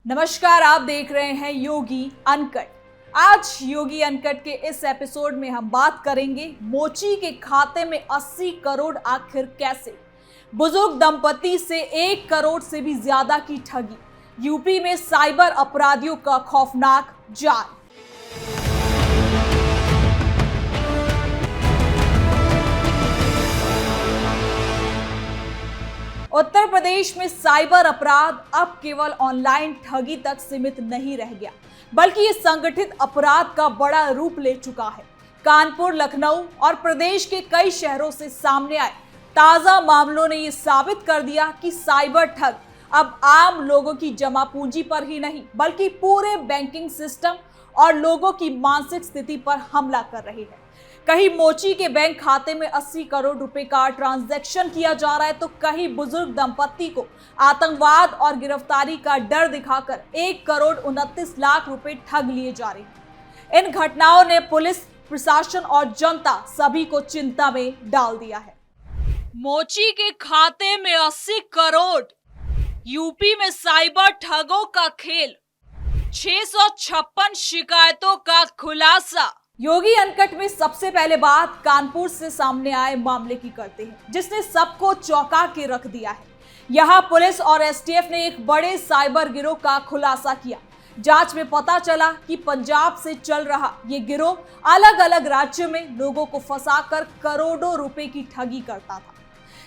नमस्कार, आप देख रहे हैं योगी अनकट। आज योगी अनकट के इस एपिसोड में हम बात करेंगे मोची के खाते में 80 करोड़ आखिर कैसे, बुजुर्ग दंपति से 1 करोड़ से भी ज्यादा की ठगी, यूपी में साइबर अपराधियों का खौफनाक जाल। उत्तर प्रदेश में साइबर अपराध अब केवल ऑनलाइन ठगी तक सीमित नहीं रह गया, बल्कि ये संगठित अपराध का बड़ा रूप ले चुका है। कानपुर, लखनऊ और प्रदेश के कई शहरों से सामने आए ताजा मामलों ने ये साबित कर दिया कि साइबर ठग अब आम लोगों की जमा पूंजी पर ही नहीं, बल्कि पूरे बैंकिंग सिस्टम और लोगों की मानसिक स्थिति पर हमला कर रही है। कहीं मोची के बैंक खाते में 80 करोड़ रुपए का ट्रांजैक्शन किया जा रहा है, तो कहीं बुजुर्ग दंपत्ति को आतंकवाद और गिरफ्तारी का डर दिखाकर 1 करोड़ 29 लाख रुपए ठग लिए जा रहे हैं। इन घटनाओं ने पुलिस प्रशासन और जनता सभी को चिंता में डाल दिया है। मोची के खाते में 80 करोड़, यूपी में साइबर ठगों का खेल, 656 शिकायतों का खुलासा। योगी अनकट में सबसे पहले बात कानपुर से सामने आए मामले की करते हैं, जिसने सबको चौंका के रख दिया है। यहां पुलिस और एसटीएफ ने एक बड़े साइबर गिरोह का खुलासा किया। जांच में पता चला कि पंजाब से चल रहा ये गिरोह अलग अलग राज्यों में लोगों को फंसाकर करोड़ों रुपए की ठगी करता था।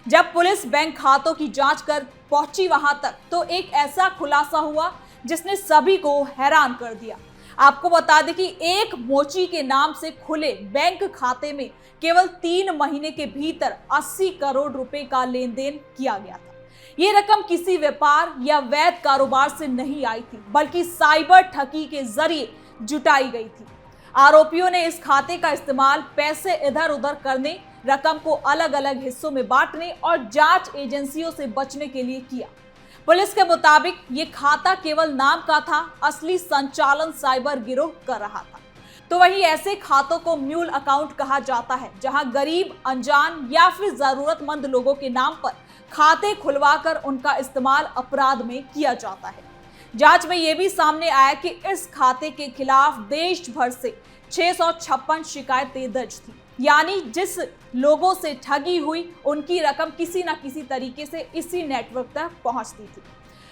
जब पुलिस बैंक खातों की जांच कर पहुंची वहां तक, तो एक ऐसा खुलासा हुआ जिसने सभी को हैरान कर दिया। आपको बता दें कि एक मोची के नाम से खुले बैंक खाते में केवल 3 महीने के भीतर 80 करोड़ रुपए का लेन देन किया गया था। ये रकम किसी व्यापार या वैध कारोबार से नहीं आई थी, बल्कि साइबर ठगी के जरिए जुटाई गई थी। आरोपियों ने इस खाते का इस्तेमाल पैसे इधर उधर करने, रकम को अलग अलग हिस्सों में बांटने और जांच एजेंसियों से बचने के लिए किया। पुलिस के मुताबिक ये खाता केवल नाम का था, असली संचालन साइबर गिरोह कर रहा था। तो वहीं ऐसे खातों को म्यूल अकाउंट कहा जाता है, जहां गरीब, अनजान या फिर जरूरतमंद लोगों के नाम पर खाते खुलवाकर उनका इस्तेमाल अपराध में किया जाता है। जांच में यह भी सामने आया कि इस खाते के खिलाफ देश भर से 656 शिकायतें दर्ज थी, यानी जिस लोगों से ठगी हुई उनकी रकम किसी न किसी तरीके से इसी नेटवर्क तक पहुंचती थी।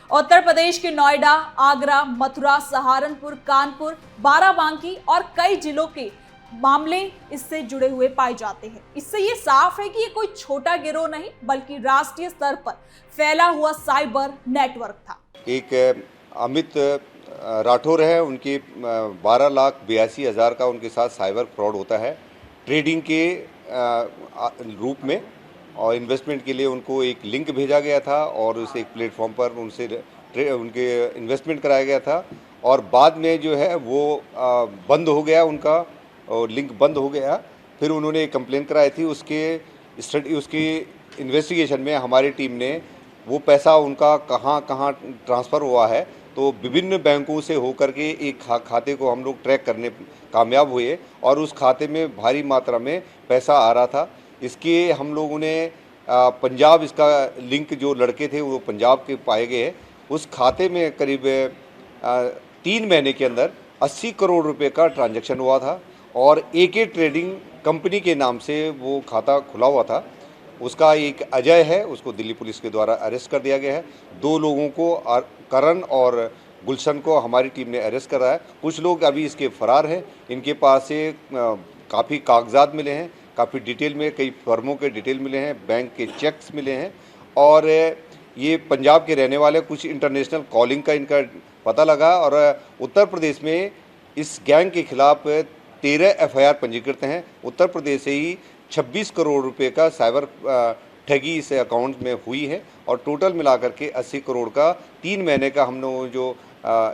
उत्तर प्रदेश के नोएडा, आगरा, मथुरा, सहारनपुर, कानपुर, बाराबांकी और कई जिलों के मामले इससे जुड़े हुए पाए जाते हैं। इससे ये साफ है कि ये कोई छोटा गिरोह नहीं, बल्कि राष्ट्रीय स्तर पर फैला हुआ साइबर नेटवर्क था। एक अमित राठौर है, उनके 12,82,000 का उनके साथ साइबर फ्रॉड होता है ट्रेडिंग के रूप में, और इन्वेस्टमेंट के लिए उनको एक लिंक भेजा गया था और उस एक प्लेटफॉर्म पर उनसे उनके इन्वेस्टमेंट कराया गया था, और बाद में जो है वो बंद हो गया, उनका लिंक बंद हो गया। फिर उन्होंने एक कंप्लेन कराई थी। उसकी इन्वेस्टिगेशन में हमारी टीम ने वो पैसा उनका कहाँ कहाँ ट्रांसफ़र हुआ है, तो विभिन्न बैंकों से होकर के एक खाते को हम लोग ट्रैक करने कामयाब हुए, और उस खाते में भारी मात्रा में पैसा आ रहा था। इसके हम लोगों ने पंजाब, इसका लिंक जो लड़के थे वो पंजाब के पाए गए। उस खाते में करीब 3 महीने के अंदर 80 करोड़ रुपए का ट्रांजैक्शन हुआ था, और एके ट्रेडिंग कंपनी के नाम से वो खाता खुला हुआ था। उसका एक अजय है, उसको दिल्ली पुलिस के द्वारा अरेस्ट कर दिया गया है। 2 लोगों को, करण और गुलशन को, हमारी टीम ने अरेस्ट करा है। कुछ लोग अभी इसके फरार हैं। इनके पास से काफ़ी कागजात मिले हैं, काफ़ी डिटेल में कई फर्मों के डिटेल मिले हैं, बैंक के चेक्स मिले हैं, और ये पंजाब के रहने वाले, कुछ इंटरनेशनल कॉलिंग का इनका पता लगा। और उत्तर प्रदेश में इस गैंग के खिलाफ 13 एफआईआर पंजीकृत हैं। उत्तर प्रदेश से ही 26 करोड़ रुपए का साइबर ठगी इस अकाउंट में हुई है, और टोटल मिलाकर के 80 करोड़ का 3 महीने का हम लोग जो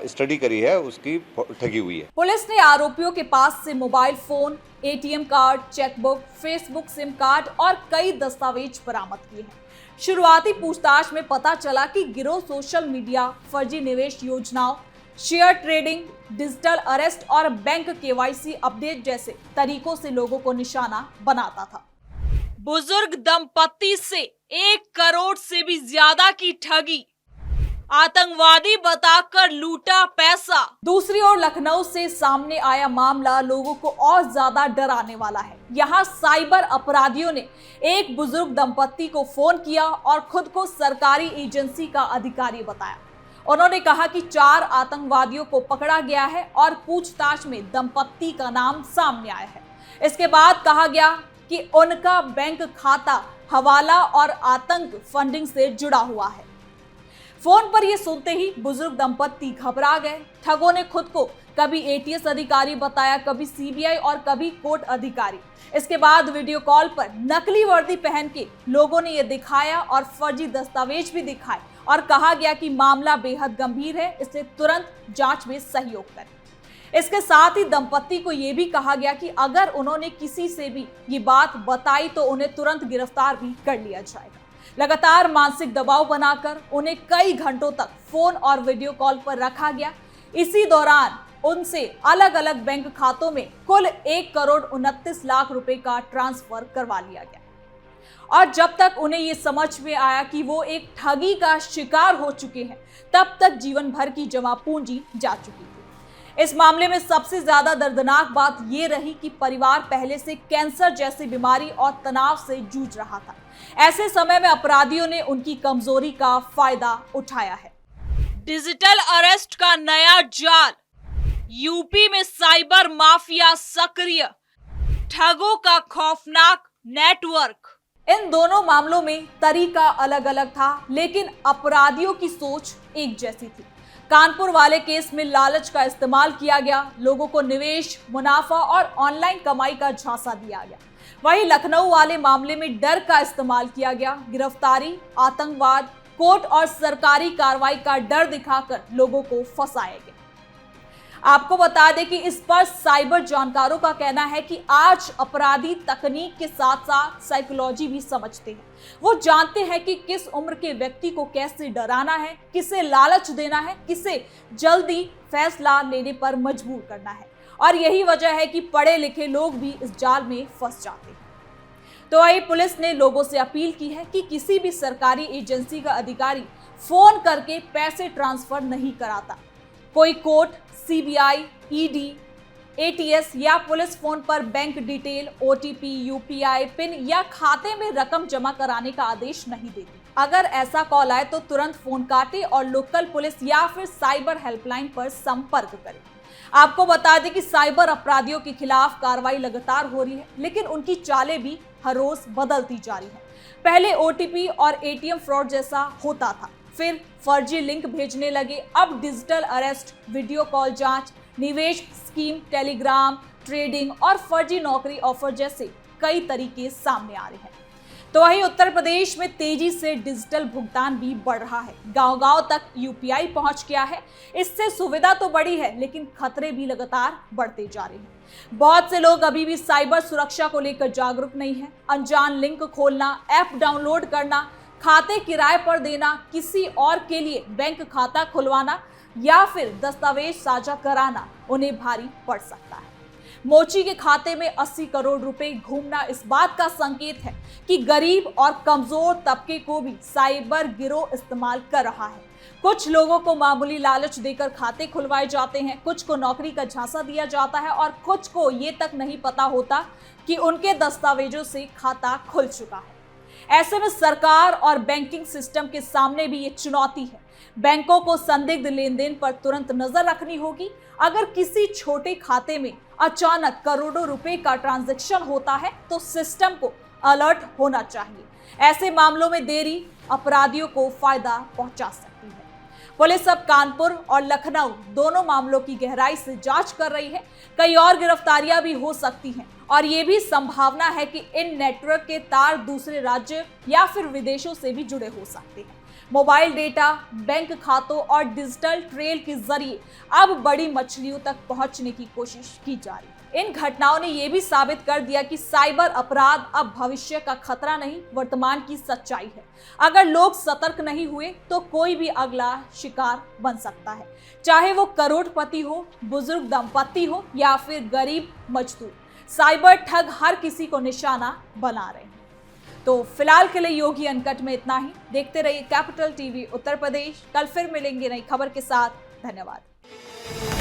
स्टडी करी है उसकी ठगी हुई है। पुलिस ने आरोपियों के पास से mobile phone, ATM card, chequebook, Facebook SIM card और कई दस्तावेज बरामद किए हैं। शुरुआती पूछताछ में पता चला कि गिरोह सोशल मीडिया, फर्जी निवेश योजनाओं, शेयर ट्रेडिंग, डिजिटल अरेस्ट और बैंक केवाईसी अपडेट जैसे तरीकों से लोगों को निशाना बनाता था। बुजुर्ग दंपत्ति से 1 करोड़ से भी ज्यादा की ठगी, आतंकवादी बताकर लूटा पैसा। दूसरी ओर लखनऊ से सामने आया मामला लोगों को और ज्यादा डराने वाला है। यहाँ साइबर अपराधियों ने एक बुजुर्ग दंपत्ति को फोन किया और खुद को सरकारी एजेंसी का अधिकारी बताया। उन्होंने कहा कि 4 आतंकवादियों को पकड़ा गया है और पूछताछ में दंपत्ति का नाम सामने आया है। इसके बाद कहा गया कि उनका बैंक खाता हवाला और आतंक फंडिंग से जुड़ा हुआ है। फोन पर यह सुनते ही बुजुर्ग दंपत्ति घबरा गए। ठगों ने खुद को कभी एटीएस अधिकारी बताया, कभी सीबीआई और कभी कोर्ट अधिकारी। इसके बाद वीडियो कॉल पर नकली वर्दी पहन के लोगों ने यह दिखाया और फर्जी दस्तावेज भी दिखाए और कहा गया कि मामला बेहद गंभीर है, इसलिए तुरंत जांच में सहयोग करें। इसके साथ ही दंपत्ति को यह भी कहा गया कि अगर उन्होंने किसी से भी ये बात बताई तो उन्हें तुरंत गिरफ्तार भी कर लिया जाएगा। लगातार मानसिक दबाव बनाकर उन्हें कई घंटों तक फोन और वीडियो कॉल पर रखा गया। इसी दौरान उनसे अलग अलग बैंक खातों में कुल 1,29,00,000 रुपए का ट्रांसफर करवा लिया गया। और जब तक उन्हें ये समझ में आया कि वो एक ठगी का शिकार हो चुके हैं, तब तक जीवन भर की जमा पूंजी जा चुकी थी। इस मामले में सबसे ज्यादा दर्दनाक बात ये रही कि परिवार पहले से कैंसर जैसी बीमारी और तनाव से जूझ रहा था। ऐसे समय में अपराधियों ने उनकी कमजोरी का फायदा उठाया है। डिजिटल अरेस्ट का नया जाल, यूपी में साइबर माफिया सक्रिय, ठगों का खौफनाक नेटवर्क। इन दोनों मामलों में तरीका अलग अलग था, लेकिन अपराधियों की सोच एक जैसी थी। कानपुर वाले केस में लालच का इस्तेमाल किया गया, लोगों को निवेश, मुनाफा और ऑनलाइन कमाई का झांसा दिया गया। वहीं लखनऊ वाले मामले में डर का इस्तेमाल किया गया, गिरफ्तारी, आतंकवाद, कोर्ट और सरकारी कार्रवाई का डर दिखाकर लोगों को फंसाया गया। आपको बता दें कि इस पर साइबर जानकारों का कहना है कि आज अपराधी तकनीक के साथ साथ साइकोलॉजी भी समझते हैं। वो जानते हैं कि किस उम्र के व्यक्ति को कैसे डराना है, किसे लालच देना है, किसे जल्दी फैसला लेने पर मजबूर करना है। और यही वजह है कि पढ़े लिखे लोग भी इस जाल में फंस जाते हैं। तो वही पुलिस ने लोगों से अपील की है कि किसी भी सरकारी एजेंसी का अधिकारी फोन करके पैसे ट्रांसफर नहीं कराता। कोई कोर्ट, सीबीआई, ईडी, एटीएस या पुलिस फोन पर bank detail, OTP, UPI pin या खाते में रकम जमा कराने का आदेश नहीं देती। अगर ऐसा कॉल आए तो तुरंत फोन काटे और लोकल पुलिस या फिर साइबर हेल्पलाइन पर संपर्क करें। आपको बता दें कि साइबर अपराधियों के खिलाफ कार्रवाई लगातार हो रही है, लेकिन उनकी चालें भी हर रोज बदलती जा रही है। पहले ओटीपी और एटीएम फ्रॉड जैसा होता था, फिर फर्जी लिंक भेजने लगे, अब डिजिटल अरेस्ट, वीडियो कॉल जांच, निवेश स्कीम, टेलीग्राम, ट्रेडिंग और फर्जी नौकरी ऑफर जैसे कई तरीके सामने आ रहे हैं। तो वहीं उत्तर प्रदेश में तेजी से डिजिटल भुगतान भी बढ़ रहा है। गांव-गांव तक यूपीआई पहुंच गया है। इससे सुविधा तो बढ़ी है, लेकिन खतरे भी लगातार बढ़ते जा रहे हैं। बहुत से लोग अभी भी साइबर सुरक्षा को लेकर जागरूक नहीं है। अनजान लिंक खोलना, ऐप डाउनलोड करना, खाते किराए पर देना, किसी और के लिए बैंक खाता खुलवाना या फिर दस्तावेज साझा कराना उन्हें भारी पड़ सकता है। मोची के खाते में 80 करोड़ रुपए घूमना इस बात का संकेत है कि गरीब और कमजोर तबके को भी साइबर गिरोह इस्तेमाल कर रहा है। कुछ लोगों को मामूली लालच देकर खाते खुलवाए जाते हैं, कुछ को नौकरी का झांसा दिया जाता है और कुछ को ये तक नहीं पता होता कि उनके दस्तावेजों से खाता खुल चुका है। ऐसे में सरकार और बैंकिंग सिस्टम के सामने भी ये चुनौती है। बैंकों को संदिग्ध लेन देन पर तुरंत नजर रखनी होगी। अगर किसी छोटे खाते में अचानक करोड़ों रुपए का ट्रांजैक्शन होता है तो सिस्टम को अलर्ट होना चाहिए। ऐसे मामलों में देरी अपराधियों को फायदा पहुंचा सकती है। पुलिस अब कानपुर और लखनऊ दोनों मामलों की गहराई से जांच कर रही है। कई और गिरफ्तारियां भी हो सकती हैं और ये भी संभावना है कि इन नेटवर्क के तार दूसरे राज्य या फिर विदेशों से भी जुड़े हो सकते हैं। मोबाइल डेटा, बैंक खातों और डिजिटल ट्रेल के जरिए अब बड़ी मछलियों तक पहुंचने की कोशिश की जा रही है। इन घटनाओं ने यह भी साबित कर दिया कि साइबर अपराध अब भविष्य का खतरा नहीं, वर्तमान की सच्चाई है। अगर लोग सतर्क नहीं हुए तो कोई भी अगला शिकार बन सकता है, चाहे वो करोड़पति हो, बुजुर्ग दंपत्ति हो या फिर गरीब मजदूर। साइबर ठग हर किसी को निशाना बना रहे हैं। तो फिलहाल के लिए योगी अनकट में इतना ही। देखते रहिए कैपिटल टीवी उत्तर प्रदेश। कल फिर मिलेंगे नई खबर के साथ। धन्यवाद।